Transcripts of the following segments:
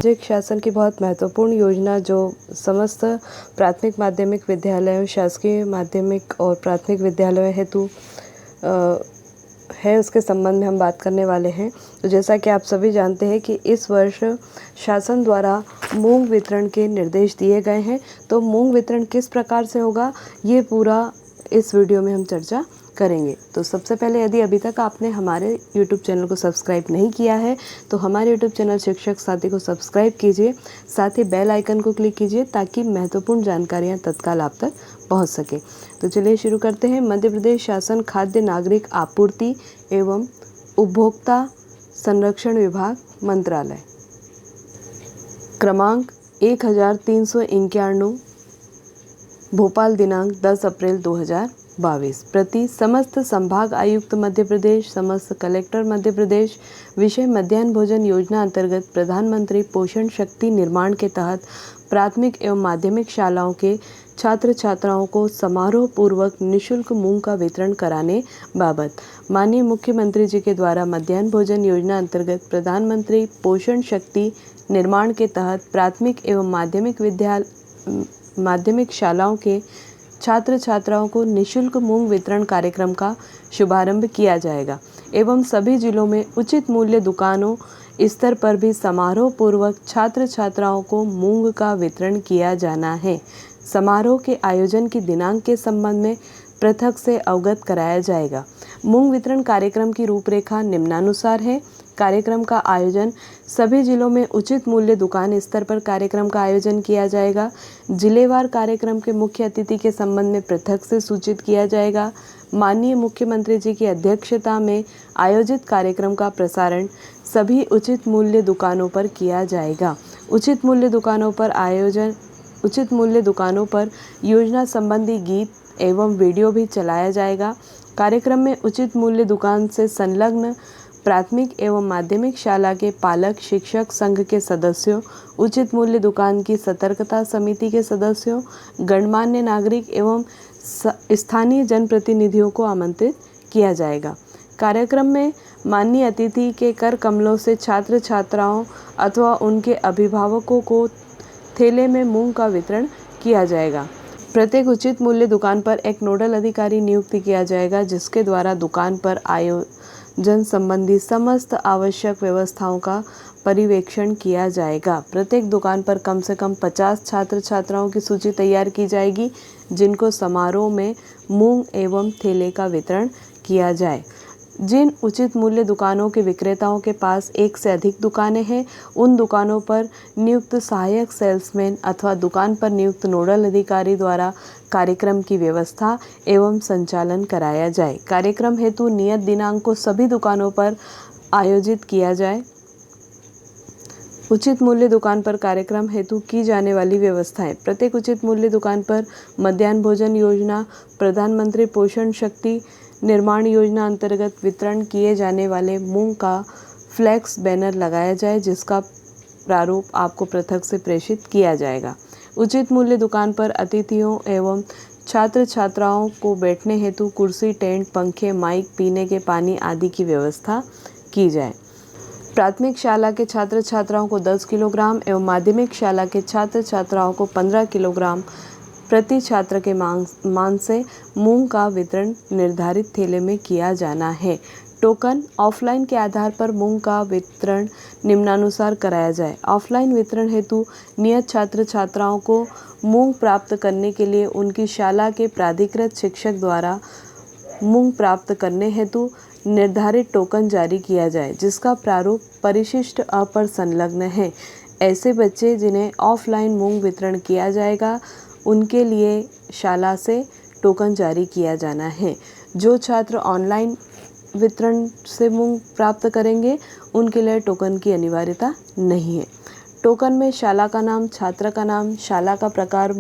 सामाजिक शासन की बहुत महत्वपूर्ण योजना जो समस्त प्राथमिक माध्यमिक विद्यालयों, शासकीय माध्यमिक और प्राथमिक विद्यालयों हेतु है, उसके संबंध में हम बात करने वाले हैं। तो जैसा कि आप सभी जानते हैं कि इस वर्ष शासन द्वारा मूंग वितरण के निर्देश दिए गए हैं। तो मूंग वितरण किस प्रकार से होगा, ये पूरा इस वीडियो में हम चर्चा करेंगे। तो सबसे पहले, यदि अभी तक आपने हमारे YouTube चैनल को सब्सक्राइब नहीं किया है तो हमारे YouTube चैनल शिक्षक साथी को सब्सक्राइब कीजिए, साथ ही बेल आइकन को क्लिक कीजिए ताकि महत्वपूर्ण जानकारियां तत्काल आप तक पहुंच सके। तो चलिए शुरू करते हैं। मध्य प्रदेश शासन खाद्य नागरिक आपूर्ति एवं उपभोक्ता संरक्षण विभाग मंत्रालय, क्रमांक 1391, भोपाल, दिनांक 10 अप्रैल 2022। प्रति समस्त संभाग आयुक्त मध्य प्रदेश, समस्त कलेक्टर मध्य प्रदेश। विषय मध्याह्न भोजन योजना अंतर्गत प्रधानमंत्री पोषण शक्ति निर्माण के तहत प्राथमिक एवं माध्यमिक शालाओं के छात्र छात्राओं को समारोह पूर्वक निःशुल्क मूंग का वितरण कराने बाबत माननीय मुख्यमंत्री जी के द्वारा मध्याह्न भोजन योजना अंतर्गत प्रधानमंत्री पोषण शक्ति निर्माण के तहत प्राथमिक एवं माध्यमिक शालाओं के छात्र छात्राओं को निःशुल्क मूंग वितरण कार्यक्रम का शुभारंभ किया जाएगा एवं सभी जिलों में उचित मूल्य दुकानों स्तर पर भी समारोह पूर्वक छात्र छात्राओं को मूंग का वितरण किया जाना है। समारोह के आयोजन की दिनांक के संबंध में पृथक से अवगत कराया जाएगा। मूंग वितरण कार्यक्रम की रूपरेखा निम्नानुसार है। कार्यक्रम का आयोजन सभी जिलों में उचित मूल्य दुकान स्तर पर कार्यक्रम का आयोजन किया जाएगा। जिलेवार कार्यक्रम के मुख्य अतिथि के संबंध में पृथक से सूचित किया जाएगा। माननीय मुख्यमंत्री जी की अध्यक्षता में आयोजित कार्यक्रम का प्रसारण सभी उचित मूल्य दुकानों पर किया जाएगा। उचित मूल्य दुकानों पर योजना संबंधी गीत एवं वीडियो भी चलाया जाएगा। कार्यक्रम में उचित मूल्य दुकान से संलग्न प्राथमिक एवं माध्यमिक शाला के पालक, शिक्षक संघ के सदस्यों, उचित मूल्य दुकान की सतर्कता समिति के सदस्यों, गणमान्य नागरिक एवं स्थानीय जनप्रतिनिधियों को आमंत्रित किया जाएगा। कार्यक्रम में माननीय अतिथि के कर कमलों से छात्र छात्राओं अथवा उनके अभिभावकों को थैले में मूंग का वितरण किया जाएगा। प्रत्येक उचित मूल्य दुकान पर एक नोडल अधिकारी नियुक्त किया जाएगा जिसके द्वारा दुकान पर आयोजन संबंधी समस्त आवश्यक व्यवस्थाओं का पर्यवेक्षण किया जाएगा। प्रत्येक दुकान पर कम से कम 50 छात्र छात्राओं की सूची तैयार की जाएगी जिनको समारोह में मूंग एवं थैले का वितरण किया जाए। जिन उचित मूल्य दुकानों के विक्रेताओं के पास एक से अधिक दुकानें हैं, उन दुकानों पर नियुक्त सहायक सेल्समैन अथवा दुकान पर नियुक्त नोडल अधिकारी द्वारा कार्यक्रम की व्यवस्था एवं संचालन कराया जाए। कार्यक्रम हेतु नियत दिनांक को सभी दुकानों पर आयोजित किया जाए। उचित मूल्य दुकान पर कार्यक्रम हेतु की जाने वाली व्यवस्थाएं। प्रत्येक उचित मूल्य दुकान पर मध्याह्न भोजन योजना, प्रधानमंत्री पोषण शक्ति निर्माण योजना अंतर्गत वितरण किए जाने वाले मूंग का फ्लैक्स बैनर लगाया जाए जिसका प्रारूप आपको पृथक से प्रेषित किया जाएगा। उचित मूल्य दुकान पर अतिथियों एवं छात्र छात्राओं को बैठने हेतु कुर्सी, टेंट, पंखे, माइक, पीने के पानी आदि की व्यवस्था की जाए। प्राथमिक शाला के छात्र छात्राओं को 10 किलोग्राम एवं माध्यमिक शाला के छात्र छात्राओं को 15 किलोग्राम प्रति छात्र के मान से मूंग का वितरण निर्धारित थैले में किया जाना है। टोकन ऑफलाइन के आधार पर मूंग का वितरण निम्नानुसार कराया जाए। ऑफलाइन वितरण हेतु नियत छात्र छात्राओं को मूंग प्राप्त करने के लिए उनकी शाला के प्राधिकृत शिक्षक द्वारा मूंग प्राप्त करने हेतु निर्धारित टोकन जारी किया जाए जिसका प्रारूप परिशिष्ट अ पर संलग्न है। ऐसे बच्चे जिन्हें ऑफलाइन मूंग वितरण किया जाएगा उनके लिए शाला से टोकन जारी किया जाना है। जो छात्र ऑनलाइन वितरण से मूंग प्राप्त करेंगे उनके लिए टोकन की अनिवार्यता नहीं है। टोकन में शाला का नाम, छात्र का नाम, शाला का प्रकार,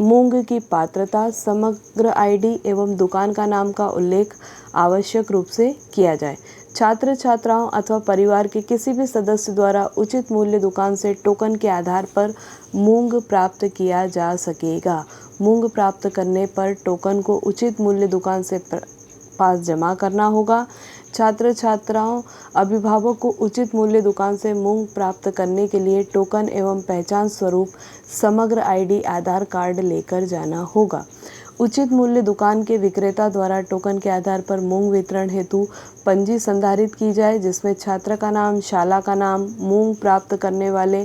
मूंग की पात्रता, समग्र आईडी एवं दुकान का नाम का उल्लेख आवश्यक रूप से किया जाए। छात्र छात्राओं अथवा परिवार के किसी भी सदस्य द्वारा उचित मूल्य दुकान से टोकन के आधार पर मूंग प्राप्त किया जा सकेगा। मूंग प्राप्त करने पर टोकन को उचित मूल्य दुकान से पास जमा करना होगा। छात्र छात्राओं अभिभावक को उचित मूल्य दुकान से मूंग प्राप्त करने के लिए टोकन एवं पहचान स्वरूप समग्र आईडी आधार कार्ड लेकर जाना होगा। उचित मूल्य दुकान के विक्रेता द्वारा टोकन के आधार पर मूंग वितरण हेतु पंजी संधारित की जाए, जिसमें छात्र का नाम, शाला का नाम, मूंग प्राप्त करने वाले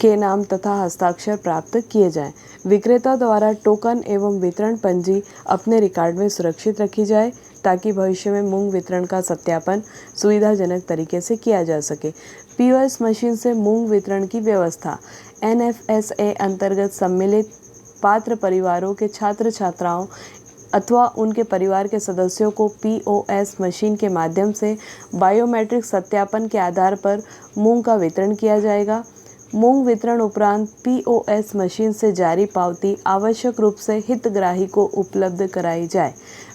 के नाम तथा हस्ताक्षर प्राप्त किए जाएं। विक्रेता द्वारा टोकन एवं वितरण पंजी अपने रिकॉर्ड में सुरक्षित रखी जाए ताकि भविष्य में मूंग वितरण का सत्यापन सुविधाजनक तरीके से किया जा सके। पीओएस मशीन से मूंग वितरण की व्यवस्था। एनएफएसए अंतर्गत सम्मिलित पात्र परिवारों के छात्र छात्राओं अथवा उनके परिवार के सदस्यों को पीओएस मशीन के माध्यम से बायोमेट्रिक सत्यापन के आधार पर मूंग का वितरण किया जाएगा। मूंग वितरण उपरांत पीओएस मशीन से जारी पावती आवश्यक रूप से हितग्राही को उपलब्ध कराई जाए।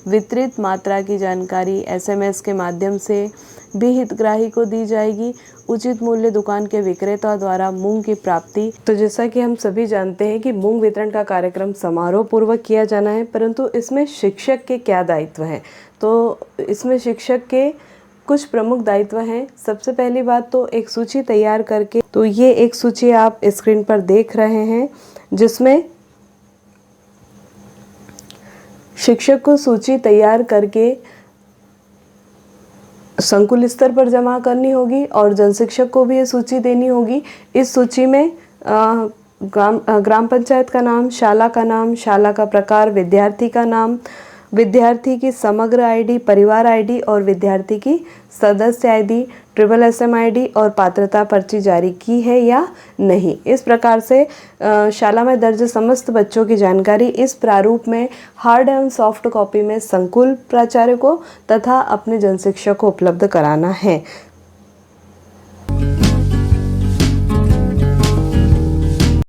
वितरित मात्रा की जानकारी एसएमएस के माध्यम से भी हितग्राही को दी जाएगी। उचित मूल्य दुकान के विक्रेता द्वारा मूंग की प्राप्ति। तो जैसा कि हम सभी जानते हैं कि मूंग वितरण का कार्यक्रम समारोह पूर्वक किया जाना है, परंतु इसमें शिक्षक के क्या दायित्व हैं? तो इसमें शिक्षक के कुछ प्रमुख दायित्व हैं। सबसे पहली बात तो एक सूची तैयार करके, तो ये एक सूची आप स्क्रीन पर देख रहे हैं जिसमें शिक्षक को सूची तैयार करके संकुल स्तर पर जमा करनी होगी और जन शिक्षक को भी ये सूची देनी होगी। इस सूची में ग्राम पंचायत का नाम, शाला का नाम, शाला का प्रकार, विद्यार्थी का नाम, विद्यार्थी की समग्र आईडी, परिवार आईडी और विद्यार्थी की सदस्य आईडी, SSSM आईडी और पात्रता पर्ची जारी की है या नहीं। इस प्रकार से शाला में दर्ज समस्त बच्चों की जानकारी इस प्रारूप में हार्ड एवं सॉफ्ट कॉपी में संकुल प्राचार्य को तथा अपने जन शिक्षक को उपलब्ध कराना है।